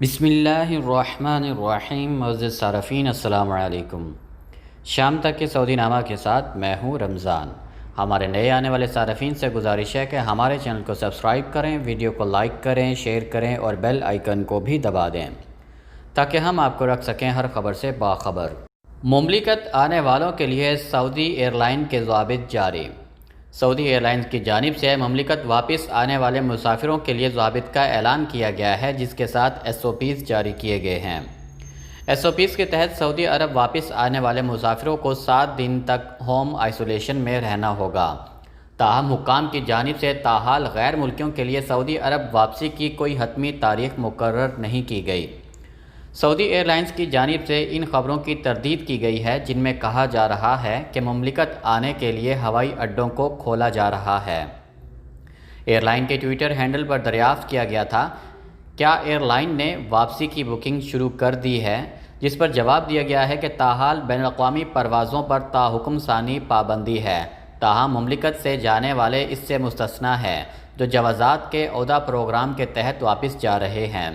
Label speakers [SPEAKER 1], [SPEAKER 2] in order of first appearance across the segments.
[SPEAKER 1] بسم اللہ الرحمن الرحیم۔ معزز صارفین السلام علیکم۔ شام تک کے سعودی نامہ کے ساتھ میں ہوں رمضان۔ ہمارے نئے آنے والے صارفین سے گزارش ہے کہ ہمارے چینل کو سبسکرائب کریں، ویڈیو کو لائک کریں، شیئر کریں اور بیل آئیکن کو بھی دبا دیں تاکہ ہم آپ کو رکھ سکیں ہر خبر سے باخبر۔ مملکت آنے والوں کے لیے سعودی ایئر لائن کے ضوابط جاری۔ سعودی ایئر لائنز کی جانب سے مملکت واپس آنے والے مسافروں کے لیے ضوابط کا اعلان کیا گیا ہے، جس کے ساتھ SOPs جاری کیے گئے ہیں۔ SOPs کے تحت سعودی عرب واپس آنے والے مسافروں کو 7 دن تک ہوم آئسولیشن میں رہنا ہوگا۔ تاہم حکام کی جانب سے تاحال غیر ملکیوں کے لیے سعودی عرب واپسی کی کوئی حتمی تاریخ مقرر نہیں کی گئی۔ سعودی ایئر لائنز کی جانب سے ان خبروں کی تردید کی گئی ہے جن میں کہا جا رہا ہے کہ مملکت آنے کے لیے ہوائی اڈوں کو کھولا جا رہا ہے۔ ایئر لائن کے ٹویٹر ہینڈل پر دریافت کیا گیا تھا، کیا ایئر لائن نے واپسی کی بکنگ شروع کر دی ہے، جس پر جواب دیا گیا ہے کہ تاحال بین الاقوامی پروازوں پر تاحکم ثانی پابندی ہے، تاہم مملکت سے جانے والے اس سے مستثنیٰ ہیں جو جوازات کے عہدہ پروگرام کے تحت واپس جا رہے ہیں۔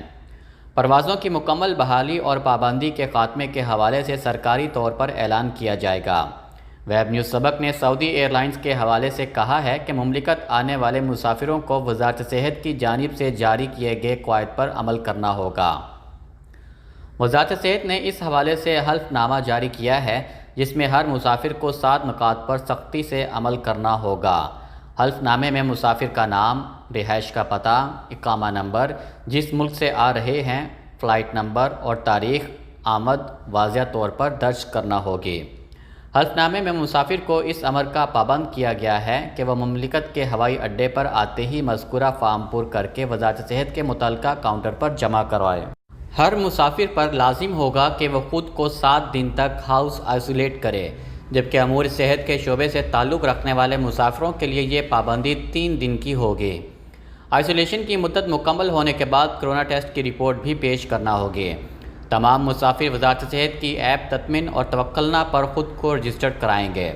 [SPEAKER 1] پروازوں کی مکمل بحالی اور پابندی کے خاتمے کے حوالے سے سرکاری طور پر اعلان کیا جائے گا۔ ویب نیوز سبق نے سعودی ایئر لائنز کے حوالے سے کہا ہے کہ مملکت آنے والے مسافروں کو وزارت صحت کی جانب سے جاری کیے گئے قواعد پر عمل کرنا ہوگا۔ وزارت صحت نے اس حوالے سے حلف نامہ جاری کیا ہے جس میں ہر مسافر کو 7 نکات پر سختی سے عمل کرنا ہوگا۔ حلف نامے میں مسافر کا نام، رہائش کا پتہ، اقامہ نمبر، جس ملک سے آ رہے ہیں، فلائٹ نمبر اور تاریخ آمد واضح طور پر درج کرنا ہوگی۔ حلف نامے میں مسافر کو اس امر کا پابند کیا گیا ہے کہ وہ مملکت کے ہوائی اڈے پر آتے ہی مذکورہ فارم پر کر کے وزارت صحت کے متعلقہ کاؤنٹر پر جمع کروائے۔ ہر مسافر پر لازم ہوگا کہ وہ خود کو 7 دن تک ہاؤس آئسولیٹ کرے، جبکہ امور صحت کے شعبے سے تعلق رکھنے والے مسافروں کے لیے یہ پابندی 3 دن کی ہوگی۔ آئسولیشن کی مدت مکمل ہونے کے بعد کرونا ٹیسٹ کی رپورٹ بھی پیش کرنا ہوگی۔ تمام مسافر وزارت صحت کی ایپ تطمین اور توکلنا پر خود کو رجسٹرڈ کرائیں گے۔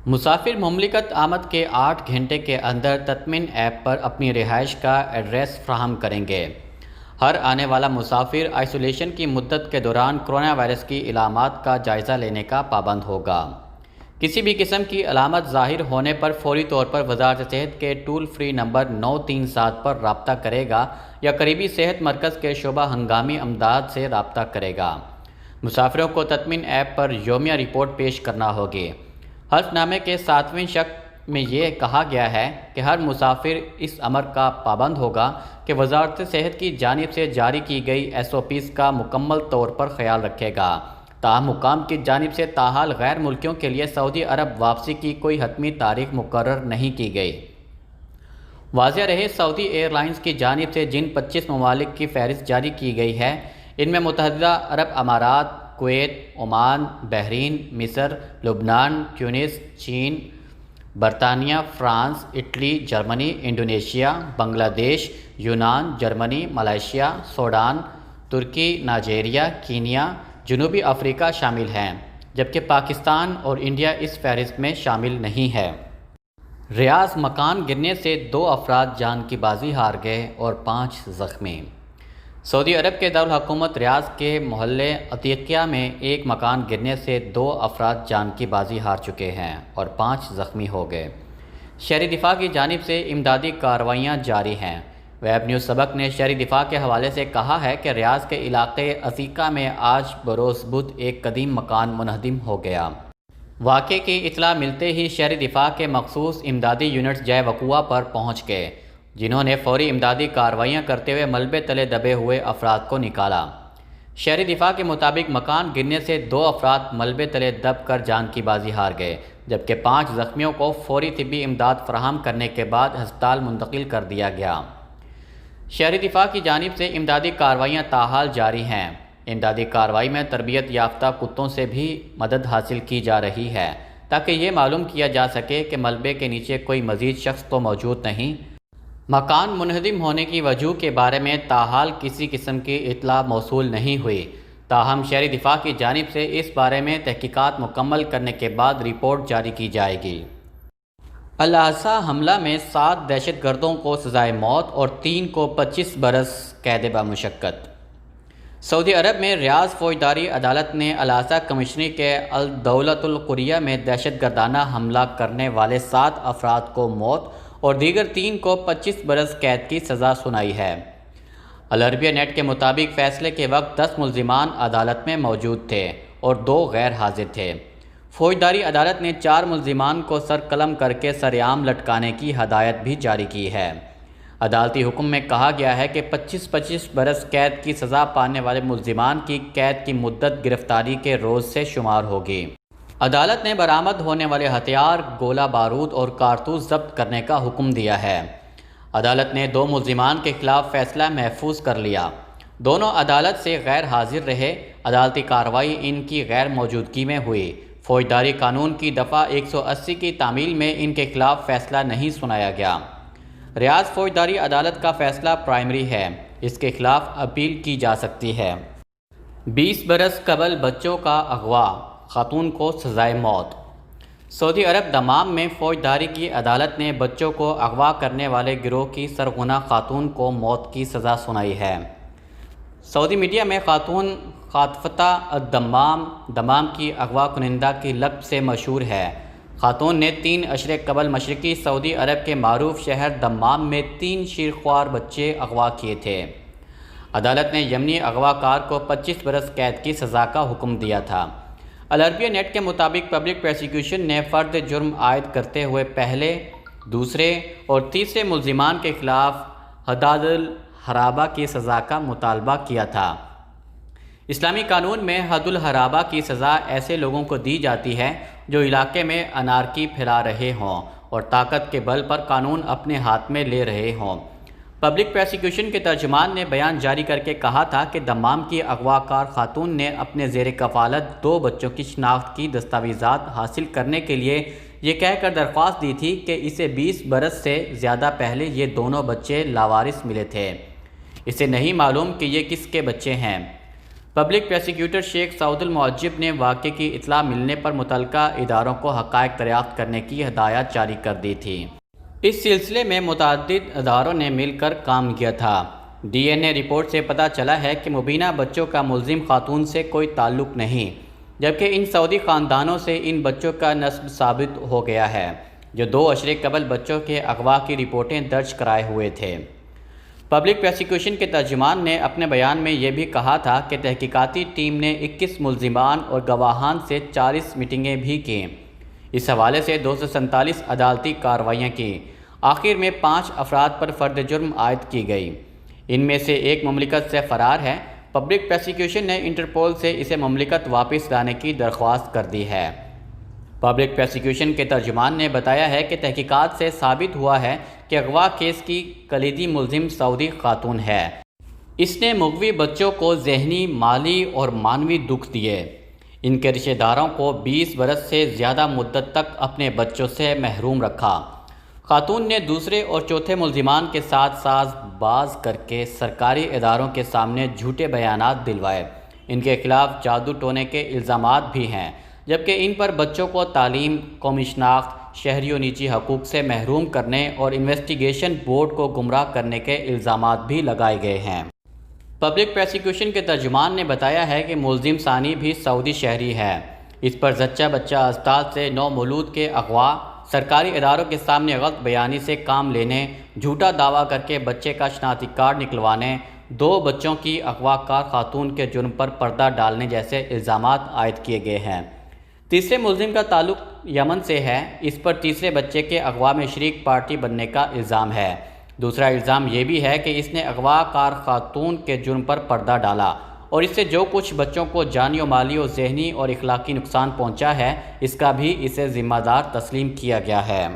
[SPEAKER 1] مسافر مملکت آمد کے 8 گھنٹے کے اندر تطمین ایپ پر اپنی رہائش کا ایڈریس فراہم کریں گے۔ ہر آنے والا مسافر آئسولیشن کی مدت کے دوران کرونا وائرس کی علامات کا جائزہ لینے کا پابند ہوگا۔ کسی بھی قسم کی علامت ظاہر ہونے پر فوری طور پر وزارت صحت کے ٹول فری نمبر 937 پر رابطہ کرے گا یا قریبی صحت مرکز کے شعبہ ہنگامی امداد سے رابطہ کرے گا۔ مسافروں کو تطمین ایپ پر یومیہ رپورٹ پیش کرنا ہوگی۔ حلف نامے کے 7ویں شق میں یہ کہا گیا ہے کہ ہر مسافر اس امر کا پابند ہوگا کہ وزارت صحت کی جانب سے جاری کی گئی SOPs کا مکمل طور پر خیال رکھے گا۔ تاہم حکام کی جانب سے تاحال غیر ملکیوں کے لیے سعودی عرب واپسی کی کوئی حتمی تاریخ مقرر نہیں کی گئی۔ واضح رہے، سعودی ایئر لائنز کی جانب سے جن 25 ممالک کی فہرست جاری کی گئی ہے، ان میں متحدہ عرب امارات، کویت، عمان، بحرین، مصر، لبنان، تیونس، چین، برطانیہ، فرانس، اٹلی، جرمنی، انڈونیشیا، بنگلہ دیش، یونان، جرمنی، ملائیشیا، سوڈان، ترکی، نائجیریا، کینیا، جنوبی افریقہ شامل ہیں، جبکہ پاکستان اور انڈیا اس فہرست میں شامل نہیں ہے۔ ریاض مکان گرنے سے 2 افراد جان کی بازی ہار گئے اور 5 زخمی۔ سعودی عرب کے دارالحکومت ریاض کے محلے عتیقیہ میں ایک مکان گرنے سے 2 افراد جان کی بازی ہار چکے ہیں اور 5 زخمی ہو گئے۔ شہری دفاع کی جانب سے امدادی کارروائیاں جاری ہیں۔ ویب نیوز سبق نے شہری دفاع کے حوالے سے کہا ہے کہ ریاض کے علاقے عتیقہ میں آج بروز بدھ ایک قدیم مکان منہدم ہو گیا۔ واقعے کی اطلاع ملتے ہی شہری دفاع کے مخصوص امدادی یونٹس جائے وقوع پر پہنچ گئے، جنہوں نے فوری امدادی کارروائیاں کرتے ہوئے ملبے تلے دبے ہوئے افراد کو نکالا۔ شہری دفاع کے مطابق مکان گرنے سے 2 افراد ملبے تلے دب کر جان کی بازی ہار گئے، جبکہ 5 زخمیوں کو فوری طبی امداد فراہم کرنے کے بعد ہسپتال منتقل کر دیا گیا۔ شہری دفاع کی جانب سے امدادی کارروائیاں تاحال جاری ہیں۔ امدادی کارروائی میں تربیت یافتہ کتوں سے بھی مدد حاصل کی جا رہی ہے تاکہ یہ معلوم کیا جا سکے کہ ملبے کے نیچے کوئی مزید شخص تو موجود نہیں۔ مکان منہدم ہونے کی وجوہ کے بارے میں تاحال کسی قسم کی اطلاع موصول نہیں ہوئی، تاہم شہری دفاع کی جانب سے اس بارے میں تحقیقات مکمل کرنے کے بعد رپورٹ جاری کی جائے گی۔ الاحسا حملہ میں 7 دہشت گردوں کو سزائے موت اور 3 کو 25 برس قید بمشقت۔ سعودی عرب میں ریاض فوجداری عدالت نے الاثا کمشنری کے الدولۃ القریہ میں دہشت گردانہ حملہ کرنے والے 7 افراد کو موت اور دیگر 3 کو 25 برس قید کی سزا سنائی ہے۔ العربیہ نیٹ کے مطابق فیصلے کے وقت 10 ملزمان عدالت میں موجود تھے اور 2 غیر حاضر تھے۔ فوجداری عدالت نے 4 ملزمان کو سر قلم کر کے سرعام لٹکانے کی ہدایت بھی جاری کی ہے۔ عدالتی حکم میں کہا گیا ہے کہ 25 برس قید کی سزا پانے والے ملزمان کی قید کی مدت گرفتاری کے روز سے شمار ہوگی۔ عدالت نے برآمد ہونے والے ہتھیار، گولہ بارود اور کارتوس ضبط کرنے کا حکم دیا ہے۔ عدالت نے 2 ملزمان کے خلاف فیصلہ محفوظ کر لیا۔ دونوں عدالت سے غیر حاضر رہے۔ عدالتی کارروائی ان کی غیر موجودگی میں ہوئی۔ فوجداری قانون کی دفعہ 180 کی تعمیل میں ان کے خلاف فیصلہ نہیں سنایا گیا۔ ریاض فوجداری عدالت کا فیصلہ پرائمری ہے، اس کے خلاف اپیل کی جا سکتی ہے۔ 20 برس قبل بچوں کا اغوا، خاتون کو سزائے موت۔ سعودی عرب دمام میں فوجداری کی عدالت نے بچوں کو اغوا کرنے والے گروہ کی سرغنہ خاتون کو موت کی سزا سنائی ہے۔ سعودی میڈیا میں خاتون خاطفتہ الدمام دمام کی اغوا کنندہ کی لقب سے مشہور ہے۔ خاتون نے 3 اشرے قبل مشرقی سعودی عرب کے معروف شہر دمام میں 3 شیرخوار بچے اغوا کیے تھے۔ عدالت نے یمنی اغوا کار کو 25 برس قید کی سزا کا حکم دیا تھا۔ العربیہ نیٹ کے مطابق پبلک پروسیکیوشن نے فرد جرم عائد کرتے ہوئے پہلے، دوسرے اور تیسرے ملزمان کے خلاف حداد الحرابہ کی سزا کا مطالبہ کیا تھا۔ اسلامی قانون میں حد الحرابہ کی سزا ایسے لوگوں کو دی جاتی ہے جو علاقے میں انارکی پھیلا رہے ہوں اور طاقت کے بل پر قانون اپنے ہاتھ میں لے رہے ہوں۔ پبلک پروسیکیوشن کے ترجمان نے بیان جاری کر کے کہا تھا کہ دمام کی اغوا کار خاتون نے اپنے زیر کفالت 2 بچوں کی شناخت کی دستاویزات حاصل کرنے کے لیے یہ کہہ کر درخواست دی تھی کہ اسے 20 برس سے زیادہ پہلے یہ دونوں بچے لاوارث ملے تھے۔ اسے نہیں معلوم کہ یہ کس کے بچے ہیں۔ پبلک پروسیکیوٹر شیخ سعود المعجب نے واقعے کی اطلاع ملنے پر متعلقہ اداروں کو حقائق دریافت کرنے کی ہدایت جاری کر دی تھی۔ اس سلسلے میں متعدد اداروں نے مل کر کام کیا تھا۔ ڈی این اے رپورٹ سے پتہ چلا ہے کہ مبینہ بچوں کا ملزم خاتون سے کوئی تعلق نہیں، جبکہ ان سعودی خاندانوں سے ان بچوں کا نسب ثابت ہو گیا ہے، جو 2 اشرے قبل بچوں کے اغوا کی رپورٹیں درج کرائے ہوئے تھے۔ پبلک پروسیکیوشن کے ترجمان نے اپنے بیان میں یہ بھی کہا تھا کہ تحقیقاتی ٹیم نے 21 ملزمان اور گواہان سے 40 میٹنگیں بھی کیں۔ اس حوالے سے 247 عدالتی کارروائیاں کیں۔ آخر میں 5 افراد پر فرد جرم عائد کی گئی۔ ان میں سے ایک مملکت سے فرار ہے۔ پبلک پروسیکیوشن نے انٹرپول سے اسے مملکت واپس لانے کی درخواست کر دی ہے۔ پبلک پروسیکیوشن کے ترجمان نے بتایا ہے کہ تحقیقات سے ثابت ہوا ہے کہ اغوا کیس کی کلیدی ملزم سعودی خاتون ہے۔ اس نے مغوی بچوں کو ذہنی، مالی اور معنوی دکھ دیے۔ ان کے رشتہ داروں کو 20 برس سے زیادہ مدت تک اپنے بچوں سے محروم رکھا۔ خاتون نے دوسرے اور چوتھے ملزمان کے ساتھ ساز باز کر کے سرکاری اداروں کے سامنے جھوٹے بیانات دلوائے۔ ان کے خلاف جادو ٹونے کے الزامات بھی ہیں، جبکہ ان پر بچوں کو تعلیم، قومی شناخت، شہری و نجی حقوق سے محروم کرنے اور انویسٹیگیشن بورڈ کو گمراہ کرنے کے الزامات بھی لگائے گئے ہیں۔ پبلک پروسیکیوشن کے ترجمان نے بتایا ہے کہ ملزم ثانی بھی سعودی شہری ہے۔ اس پر زچہ بچہ اسپتال سے نومولود کے اغوا، سرکاری اداروں کے سامنے غلط بیانی سے کام لینے، جھوٹا دعویٰ کر کے بچے کا شناختی کارڈ نکلوانے، 2 بچوں کی اغوا کار خاتون کے جرم پر پردہ ڈالنے جیسے الزامات عائد کیے گئے ہیں۔ تیسرے ملزم کا تعلق یمن سے ہے۔ اس پر تیسرے بچے کے اغوا میں شریک پارٹی بننے کا الزام ہے۔ دوسرا الزام یہ بھی ہے کہ اس نے اغوا کار خاتون کے جرم پر پردہ ڈالا اور اس سے جو کچھ بچوں کو جانی و مالی و ذہنی اور اخلاقی نقصان پہنچا ہے، اس کا بھی اسے ذمہ دار تسلیم کیا گیا ہے۔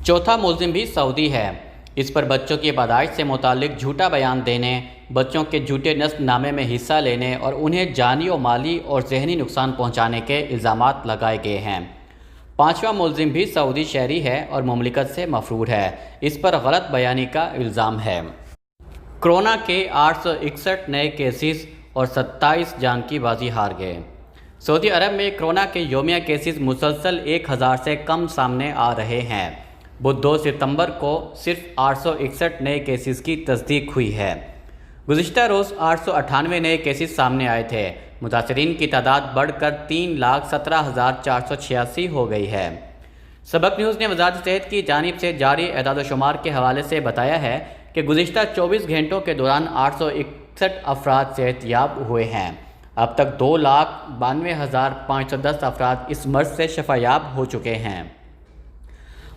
[SPEAKER 1] چوتھا ملزم بھی سعودی ہے۔ اس پر بچوں کی پیدائش سے متعلق جھوٹا بیان دینے، بچوں کے جھوٹے نسب نامے میں حصہ لینے اور انہیں جانی و مالی اور ذہنی نقصان پہنچانے کے الزامات لگائے گئے ہیں۔ 5واں ملزم بھی سعودی شہری ہے اور مملکت سے مفرور ہے۔ اس پر غلط بیانی کا الزام ہے۔ کرونا کے 861 نئے کیسز اور 27 جان کی بازی ہار گئے۔ سعودی عرب میں کرونا کے یومیہ کیسز مسلسل 1000 سے کم سامنے آ رہے ہیں۔ بدھ 2 ستمبر کو صرف 861 نئے کیسز کی تصدیق ہوئی ہے۔ گزشتہ روز 898 نئے کیسز سامنے آئے تھے۔ متاثرین کی تعداد بڑھ کر 3,17,486 ہو گئی ہے۔ سبق نیوز نے وزارت صحت کی جانب سے جاری اعداد و شمار کے حوالے سے بتایا ہے کہ گزشتہ 24 گھنٹوں کے دوران 861 افراد صحت یاب ہوئے ہیں۔ اب تک 2,92,510 افراد اس مرض سے شفا یاب ہو چکے ہیں۔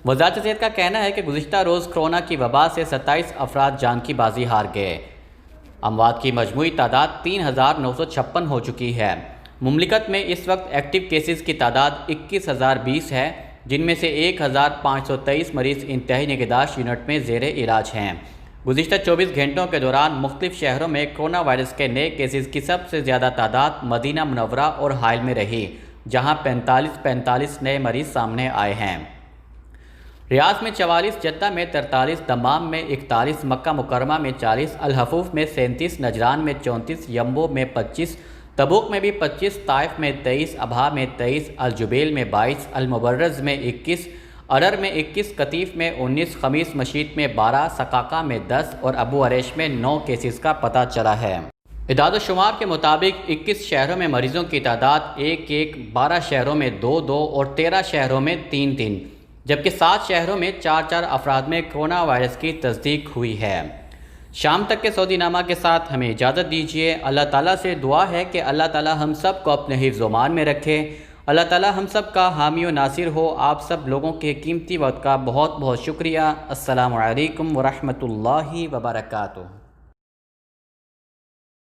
[SPEAKER 1] وزارت صحت کا کہنا ہے کہ گزشتہ روز کرونا کی وبا سے 27 افراد جان کی بازی ہار گئے۔ اموات کی مجموعی تعداد 3,956 ہو چکی ہے۔ مملکت میں اس وقت ایکٹیو کیسز کی تعداد 21,020 ہے، جن میں سے 1,523 مریض انتہائی نگہداشت یونٹ میں زیر علاج ہیں۔ گزشتہ 24 گھنٹوں کے دوران مختلف شہروں میں کرونا وائرس کے نئے کیسز کی سب سے زیادہ تعداد مدینہ منورہ اور حائل میں رہی، جہاں 45 نئے مریض سامنے آئے ہیں۔ ریاض میں 44، جدہ میں 43، دمام میں 41، مکہ مکرمہ میں 40، الحفوف میں 37، نجران میں 34، یمبو میں 25، تبوک میں بھی 25، طائف میں 23، ابہا میں 23، الجبیل میں 22، المبرز میں 21، ارر میں 21، قطیف میں 19، خمیس مشیط میں 12، سقاقہ میں 10 اور ابو عریش میں 9 کیسز کا پتہ چلا ہے۔ اعداد و شمار کے مطابق 21 شہروں میں مریضوں کی تعداد 1، 12 شہروں میں 2 اور 13 شہروں میں 3، جبکہ 7 شہروں میں 4 افراد میں کرونا وائرس کی تصدیق ہوئی ہے۔ شام تک کے سعودی نامہ کے ساتھ ہمیں اجازت دیجیے۔ اللہ تعالیٰ سے دعا ہے کہ اللہ تعالیٰ ہم سب کو اپنے حفظ و امان میں رکھے۔ اللہ تعالیٰ ہم سب کا حامی و ناصر ہو۔ آپ سب لوگوں کے قیمتی وقت کا بہت بہت شکریہ۔ السلام علیکم ورحمۃ اللہ وبرکاتہ۔